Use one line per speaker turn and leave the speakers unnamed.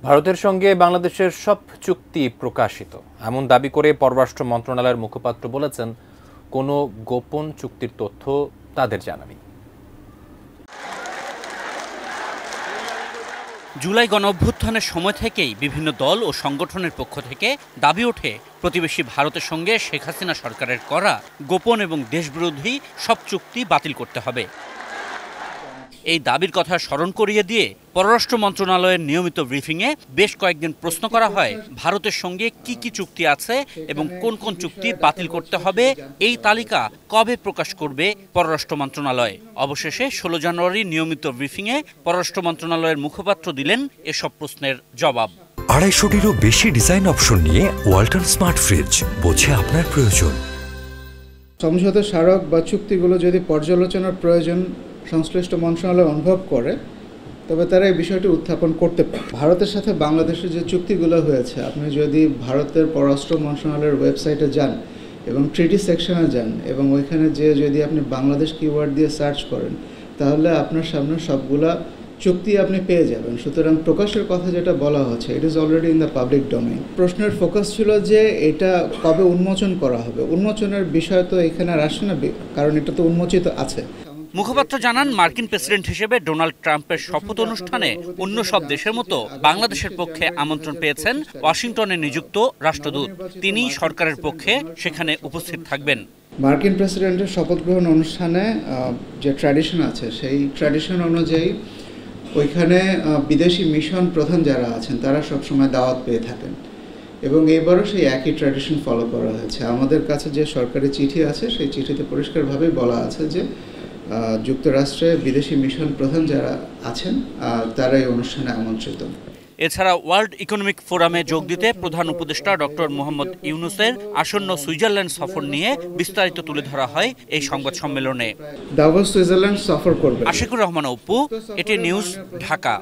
ভারতের সঙ্গে বাংলাদেশের সব চুক্তি প্রকাশিত এমন দাবি করে পররাষ্ট্র মন্ত্রণালয়ের মুখপাত্র বলেছেন, কোনো গোপন চুক্তির তথ্য তাদের জানা নেই।
জুলাই গণঅভ্যুত্থানের সময় থেকেই বিভিন্ন দল ও সংগঠনের পক্ষ থেকে দাবি ওঠে প্রতিবেশী ভারতের সঙ্গে শেখ হাসিনা সরকারের করা গোপন এবং দেশবিরোধী সব চুক্তি বাতিল করতে হবে। এই দাবির কথা স্মরণ করিয়ে দিয়ে পররাষ্ট্র মন্ত্রণালয়ের নিয়মিত ব্রিফিংয়ে বেশ কয়েকদিন প্রশ্ন করা হয় ভারতের সঙ্গে কি কি চুক্তি আছে এবং কোন কোন চুক্তি বাতিল করতে হবে, এই তালিকা কবে প্রকাশ করবে পররাষ্ট্র মন্ত্রণালয়। অবশেষে 16 জানুয়ারি নিয়মিত ব্রিফিংয়ে পররাষ্ট্র মন্ত্রণালয়ের মুখপাত্র দিলেন এসব প্রশ্নের জবাব।
250-টিরও বেশি ডিজাইন অপশন নিয়ে ওয়ালটন স্মার্ট ফ্রিজ, বোঝে আপনার প্রয়োজন।
সমঝোতা স্মারক বা চুক্তিগুলো যদি পর্যালোচনার প্রয়োজন সংশ্লিষ্ট মন্ত্রণালয় অনুভব করে, তবে তারা এই বিষয়টি উত্থাপন করতে পারে। ভারতের সাথে বাংলাদেশের যে চুক্তিগুলো হয়েছে, আপনি যদি ভারতের পররাষ্ট্র মন্ত্রণালয়ের ওয়েবসাইটে যান এবং ট্রিটি সেকশনে যান এবং ওইখানে যদি আপনি বাংলাদেশ কিওয়ার্ড দিয়ে সার্চ করেন, তাহলে আপনার সামনে সবগুলা চুক্তি আপনি পেয়ে যাবেন। সুতরাং প্রকাশের কথা যেটা বলা হচ্ছে, it is already in the public domain. প্রশ্নের ফোকাস ছিল যে এটা কবে উন্মোচন করা হবে। উন্মোচনের বিষয় তো এখানে আর আসে না, কারণ এটা তো উন্মোচিত আছে।
মুখপাত্র জানান, মার্কিন প্রেসিডেন্ট হিসেবে ডোনাল্ড ট্রাম্পের শপথ অনুষ্ঠানে অন্য সব দেশের মতো বাংলাদেশের পক্ষে আমন্ত্রণ পেয়েছেন ওয়াশিংটনে নিযুক্ত রাষ্ট্রদূত। তিনি সরকারের পক্ষে সেখানে উপস্থিত থাকবেন।
মার্কিন প্রেসিডেন্টের শপথ গ্রহণ অনুষ্ঠানে যে ট্র্যাডিশন আছে, সেই ট্র্যাডিশন অনুযায়ী ওইখানে বিদেশি মিশন প্রধান যারা আছেন তারা সবসময় দাওয়াত পেয়ে থাকেন এবং এবারও সেই একই ট্র্যাডিশন ফলো করা হয়েছে। আমাদের কাছে যে সরকারি চিঠি আছে, সেই চিঠিতে পরিষ্কারভাবেই বলা আছে যে যুক্তরাষ্ট্রে বিদেশি মিশন প্রধান যারা আছেন তারা এই অনুষ্ঠানে আমন্ত্রিত।
এছাড়া ওয়ার্ল্ড ইকোনমিক ফোরামে যোগ দিতে প্রধান উপদেষ্টা ডক্টর মোহাম্মদ ইউনূসের আসন্ন সুইজারল্যান্ড সফর নিয়ে বিস্তারিত তুলে ধরা হয় এই সংবাদ সম্মেলনে।
দাভোস সুইজারল্যান্ড সফর করবে
আশিকুর রহমান অপু, এটি নিউজ, ঢাকা।